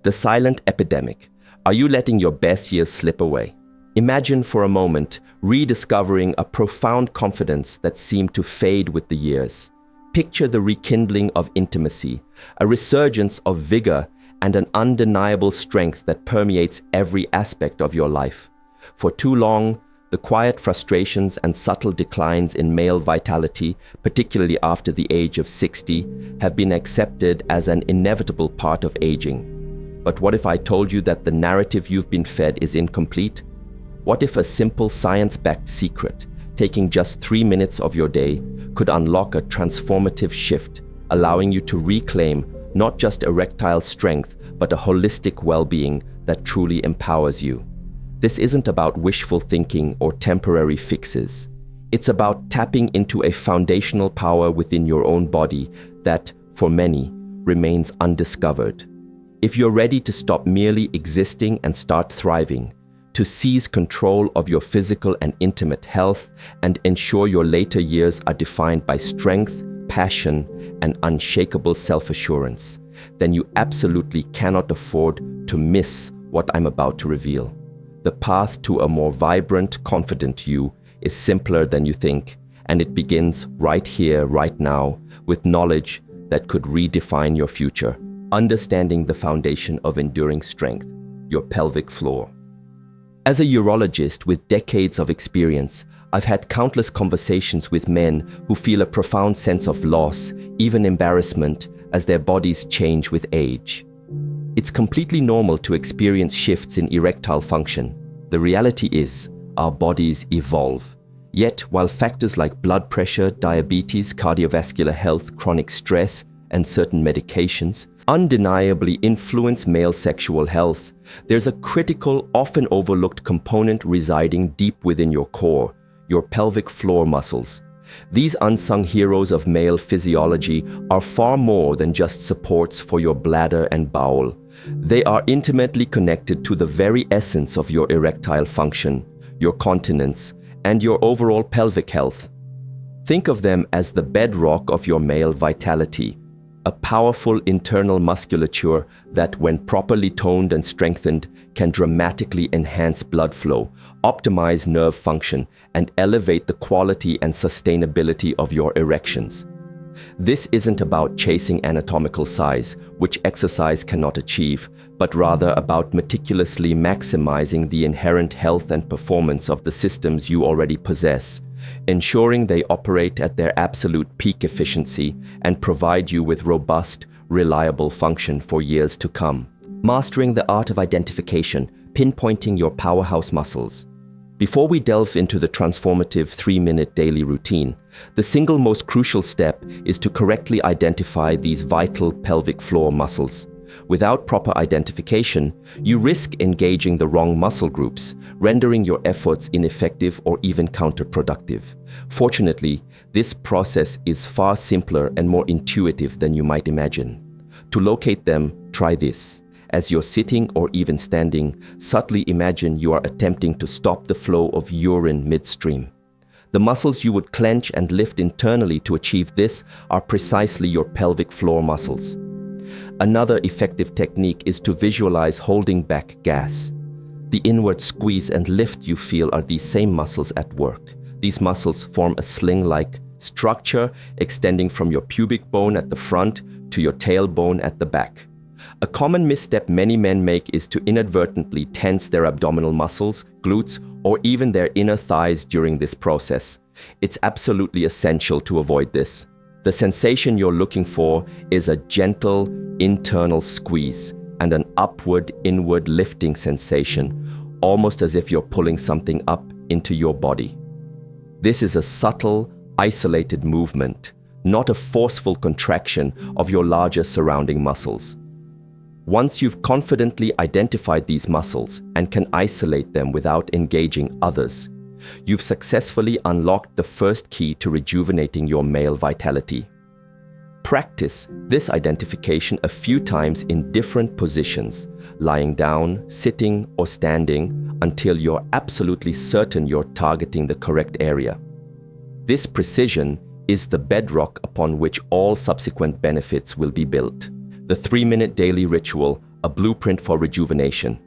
The silent epidemic. Are you letting your best years slip away? Imagine for a moment rediscovering a profound confidence that seemed to fade with the years. Picture the rekindling of intimacy, a resurgence of vigor, and an undeniable strength that permeates every aspect of your life. For too long, the quiet frustrations and subtle declines in male vitality, particularly after the age of 60, have been accepted as an inevitable part of aging. But what if I told you that the narrative you've been fed is incomplete? What if a simple science-backed secret, taking just 3 minutes of your day, could unlock a transformative shift, allowing you to reclaim not just erectile strength, but a holistic well-being that truly empowers you? This isn't about wishful thinking or temporary fixes. It's about tapping into a foundational power within your own body that, for many, remains undiscovered. If you're ready to stop merely existing and start thriving, to seize control of your physical and intimate health and ensure your later years are defined by strength, passion, and unshakable self-assurance, then you absolutely cannot afford to miss what I'm about to reveal. The path to a more vibrant, confident you is simpler than you think, and it begins right here, right now, with knowledge that could redefine your future. Understanding the foundation of enduring strength, your pelvic floor. As a urologist with decades of experience, I've had countless conversations with men who feel a profound sense of loss, even embarrassment, as their bodies change with age. It's completely normal to experience shifts in erectile function. The reality is, our bodies evolve. Yet, while factors like blood pressure, diabetes, cardiovascular health, chronic stress, and certain medications undeniably influence male sexual health, there's a critical, often overlooked component residing deep within your core, your pelvic floor muscles. These unsung heroes of male physiology are far more than just supports for your bladder and bowel. They are intimately connected to the very essence of your erectile function, your continence, and your overall pelvic health. Think of them as the bedrock of your male vitality, a powerful internal musculature that, when properly toned and strengthened, can dramatically enhance blood flow, optimize nerve function, and elevate the quality and sustainability of your erections. This isn't about chasing anatomical size, which exercise cannot achieve, but rather about meticulously maximizing the inherent health and performance of the systems you already possess, ensuring they operate at their absolute peak efficiency and provide you with robust, reliable function for years to come. Mastering the art of identification, pinpointing your powerhouse muscles. Before we delve into the transformative 3-minute daily routine, the single most crucial step is to correctly identify these vital pelvic floor muscles. Without proper identification, you risk engaging the wrong muscle groups, rendering your efforts ineffective or even counterproductive. Fortunately, this process is far simpler and more intuitive than you might imagine. To locate them, try this. As you're sitting or even standing, subtly imagine you are attempting to stop the flow of urine midstream. The muscles you would clench and lift internally to achieve this are precisely your pelvic floor muscles. Another effective technique is to visualize holding back gas. The inward squeeze and lift you feel are these same muscles at work. These muscles form a sling-like structure extending from your pubic bone at the front to your tailbone at the back. A common misstep many men make is to inadvertently tense their abdominal muscles, glutes, or even their inner thighs during this process. It's absolutely essential to avoid this. The sensation you're looking for is a gentle internal squeeze and an upward-inward lifting sensation, almost as if you're pulling something up into your body. This is a subtle, isolated movement, not a forceful contraction of your larger surrounding muscles. Once you've confidently identified these muscles and can isolate them without engaging others, you've successfully unlocked the first key to rejuvenating your male vitality. Practice this identification a few times in different positions, lying down, sitting, or standing, until you're absolutely certain you're targeting the correct area. This precision is the bedrock upon which all subsequent benefits will be built. The 3-minute daily ritual, a blueprint for rejuvenation.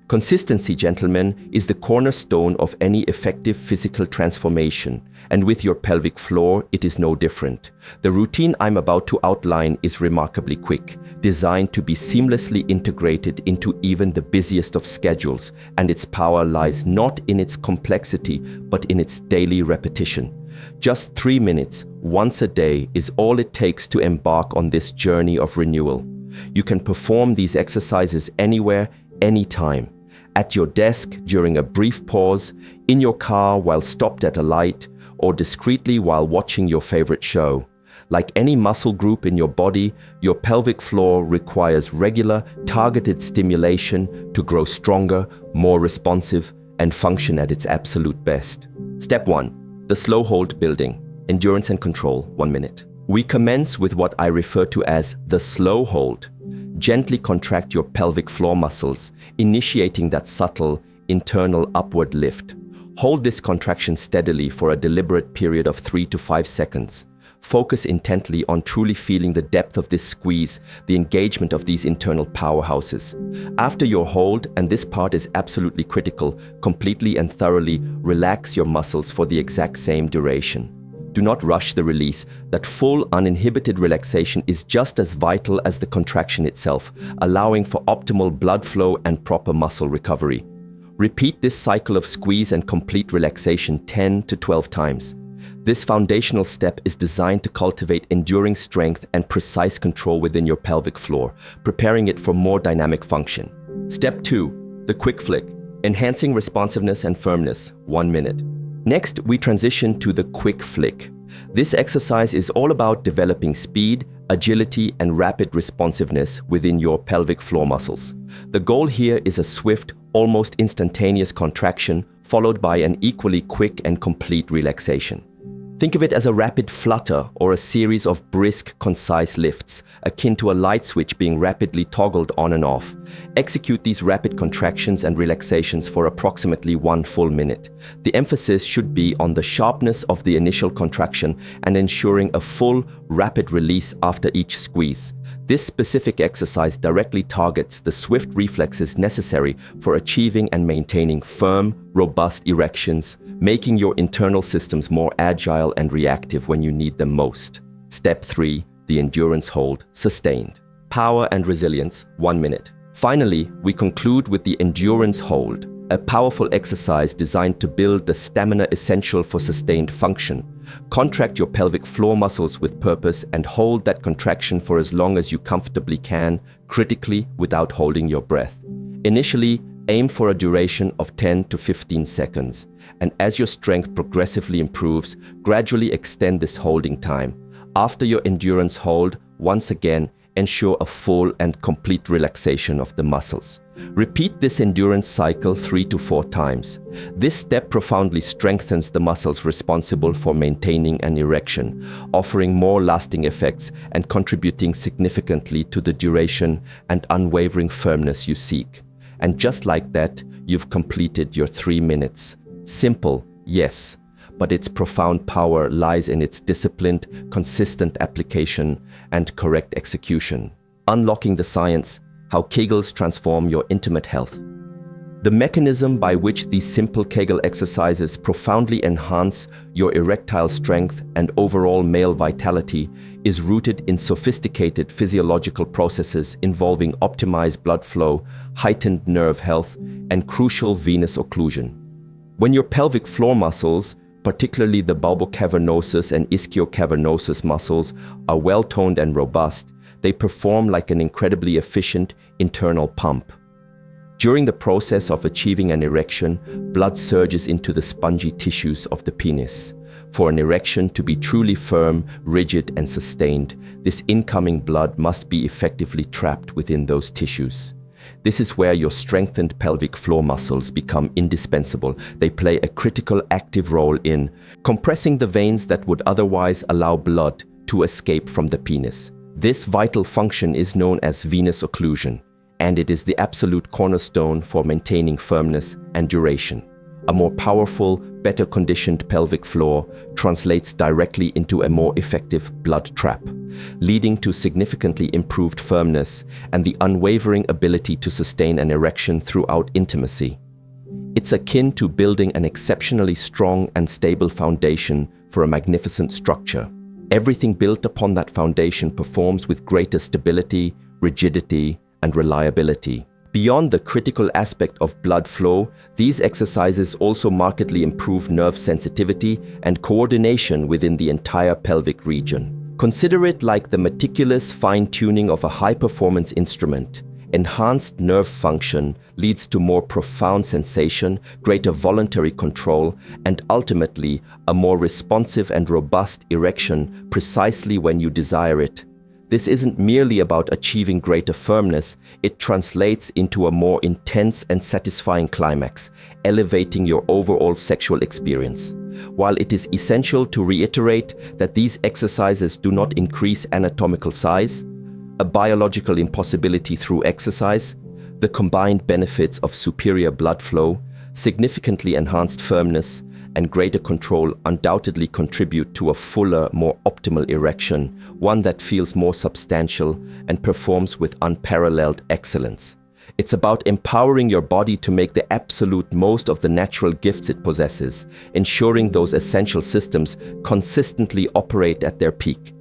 Consistency, gentlemen, is the cornerstone of any effective physical transformation, and with your pelvic floor, it is no different. The routine I'm about to outline is remarkably quick, designed to be seamlessly integrated into even the busiest of schedules, and its power lies not in its complexity, but in its daily repetition. Just 3 minutes, once a day, is all it takes to embark on this journey of renewal. You can perform these exercises anywhere, anytime. At your desk during a brief pause, in your car while stopped at a light, or discreetly while watching your favorite show. Like any muscle group in your body, your pelvic floor requires regular, targeted stimulation to grow stronger, more responsive, and function at its absolute best. Step 1. The slow hold building. Endurance and control, 1 minute. We commence with what I refer to as the slow hold. Gently contract your pelvic floor muscles, initiating that subtle, internal upward lift. Hold this contraction steadily for a deliberate period of 3 to 5 seconds. Focus intently on truly feeling the depth of this squeeze, the engagement of these internal powerhouses. After your hold, and this part is absolutely critical, completely and thoroughly relax your muscles for the exact same duration. Do not rush the release. That full, uninhibited relaxation is just as vital as the contraction itself, allowing for optimal blood flow and proper muscle recovery. Repeat this cycle of squeeze and complete relaxation 10 to 12 times. This foundational step is designed to cultivate enduring strength and precise control within your pelvic floor, preparing it for more dynamic function. Step 2. The quick flick. Enhancing responsiveness and firmness, 1 minute. Next, we transition to the quick flick. This exercise is all about developing speed, agility, and rapid responsiveness within your pelvic floor muscles. The goal here is a swift, almost instantaneous contraction, followed by an equally quick and complete relaxation. Think of it as a rapid flutter or a series of brisk, concise lifts, akin to a light switch being rapidly toggled on and off. Execute these rapid contractions and relaxations for approximately 1 full minute. The emphasis should be on the sharpness of the initial contraction and ensuring a full, rapid release after each squeeze. This specific exercise directly targets the swift reflexes necessary for achieving and maintaining firm, robust erections, making your internal systems more agile and reactive when you need them most. Step 3. The endurance hold, sustained. Power and resilience, 1 minute. Finally, we conclude with the endurance hold, a powerful exercise designed to build the stamina essential for sustained function. Contract your pelvic floor muscles with purpose and hold that contraction for as long as you comfortably can, critically without holding your breath. Initially, aim for a duration of 10 to 15 seconds, and as your strength progressively improves, gradually extend this holding time. After your endurance hold, once again, ensure a full and complete relaxation of the muscles. Repeat this endurance cycle 3 to 4 times. This step profoundly strengthens the muscles responsible for maintaining an erection, offering more lasting effects and contributing significantly to the duration and unwavering firmness you seek. And just like that, you've completed your 3 minutes. Simple, yes, but its profound power lies in its disciplined, consistent application and correct execution. Unlocking the science, how Kegels transform your intimate health. The mechanism by which these simple Kegel exercises profoundly enhance your erectile strength and overall male vitality is rooted in sophisticated physiological processes involving optimized blood flow, heightened nerve health, and crucial venous occlusion. When your pelvic floor muscles, particularly the bulbocavernosus and ischiocavernosus muscles, are well-toned and robust, they perform like an incredibly efficient internal pump. During the process of achieving an erection, blood surges into the spongy tissues of the penis. For an erection to be truly firm, rigid, and sustained, this incoming blood must be effectively trapped within those tissues. This is where your strengthened pelvic floor muscles become indispensable. They play a critical active role in compressing the veins that would otherwise allow blood to escape from the penis. This vital function is known as venous occlusion, and it is the absolute cornerstone for maintaining firmness and duration. A more powerful, better conditioned pelvic floor translates directly into a more effective blood trap, leading to significantly improved firmness and the unwavering ability to sustain an erection throughout intimacy. It's akin to building an exceptionally strong and stable foundation for a magnificent structure. Everything built upon that foundation performs with greater stability, rigidity, and reliability. Beyond the critical aspect of blood flow, these exercises also markedly improve nerve sensitivity and coordination within the entire pelvic region. Consider it like the meticulous fine-tuning of a high-performance instrument. Enhanced nerve function leads to more profound sensation, greater voluntary control, and ultimately a more responsive and robust erection precisely when you desire it. This isn't merely about achieving greater firmness, it translates into a more intense and satisfying climax, elevating your overall sexual experience. While it is essential to reiterate that these exercises do not increase anatomical size, a biological impossibility through exercise, the combined benefits of superior blood flow, significantly enhanced firmness, and greater control undoubtedly contribute to a fuller, more optimal erection, one that feels more substantial and performs with unparalleled excellence. It's about empowering your body to make the absolute most of the natural gifts it possesses, ensuring those essential systems consistently operate at their peak.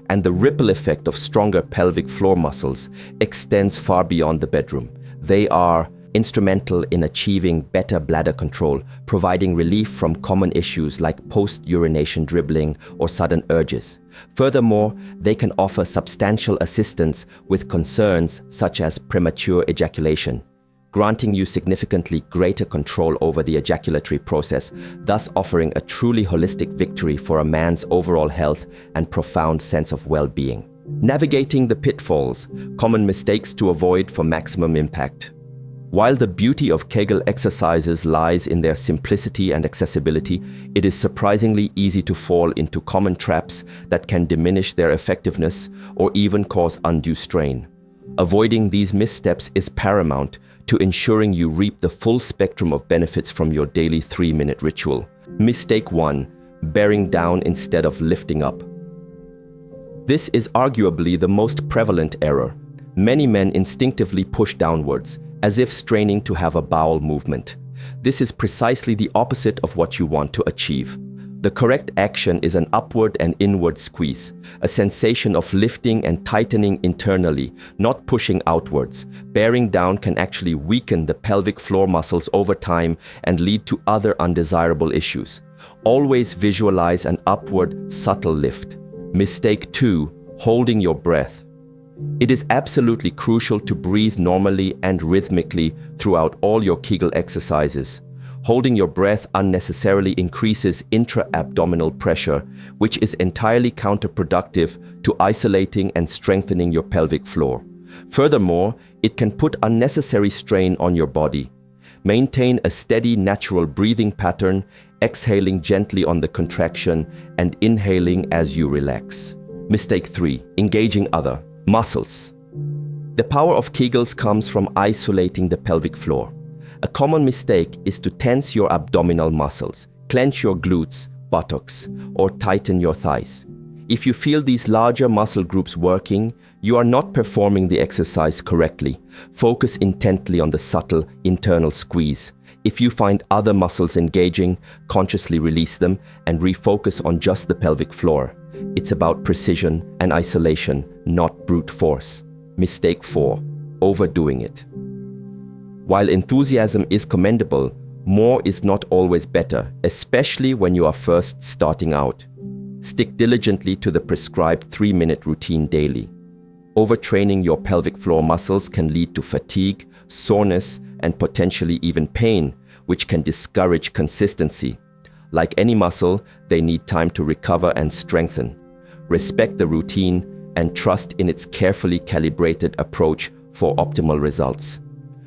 And the ripple effect of stronger pelvic floor muscles extends far beyond the bedroom. They are instrumental in achieving better bladder control, providing relief from common issues like post-urination dribbling or sudden urges. Furthermore, they can offer substantial assistance with concerns such as premature ejaculation, granting you significantly greater control over the ejaculatory process, thus offering a truly holistic victory for a man's overall health and profound sense of well-being. Navigating the pitfalls, common mistakes to avoid for maximum impact. While the beauty of Kegel exercises lies in their simplicity and accessibility, it is surprisingly easy to fall into common traps that can diminish their effectiveness or even cause undue strain. Avoiding these missteps is paramount to ensuring you reap the full spectrum of benefits from your daily 3-minute ritual. Mistake 1. Bearing down instead of lifting up. This is arguably the most prevalent error. Many men instinctively push downwards, as if straining to have a bowel movement. This is precisely the opposite of what you want to achieve. The correct action is an upward and inward squeeze, a sensation of lifting and tightening internally, not pushing outwards. Bearing down can actually weaken the pelvic floor muscles over time and lead to other undesirable issues. Always visualize an upward, subtle lift. Mistake 2. Holding your breath. It is absolutely crucial to breathe normally and rhythmically throughout all your Kegel exercises. Holding your breath unnecessarily increases intra-abdominal pressure, which is entirely counterproductive to isolating and strengthening your pelvic floor. Furthermore, it can put unnecessary strain on your body. Maintain a steady, natural breathing pattern, exhaling gently on the contraction and inhaling as you relax. Mistake 3. Engaging other muscles. The power of Kegels comes from isolating the pelvic floor. A common mistake is to tense your abdominal muscles, clench your glutes, buttocks, or tighten your thighs. If you feel these larger muscle groups working, you are not performing the exercise correctly. Focus intently on the subtle internal squeeze. If you find other muscles engaging, consciously release them and refocus on just the pelvic floor. It's about precision and isolation, not brute force. Mistake 4. Overdoing it. While enthusiasm is commendable, more is not always better, especially when you are first starting out. Stick diligently to the prescribed 3-minute routine daily. Overtraining your pelvic floor muscles can lead to fatigue, soreness, and potentially even pain, which can discourage consistency. Like any muscle, they need time to recover and strengthen. Respect the routine and trust in its carefully calibrated approach for optimal results.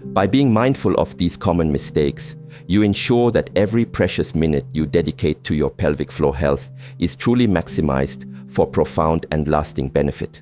By being mindful of these common mistakes, you ensure that every precious minute you dedicate to your pelvic floor health is truly maximized for profound and lasting benefit.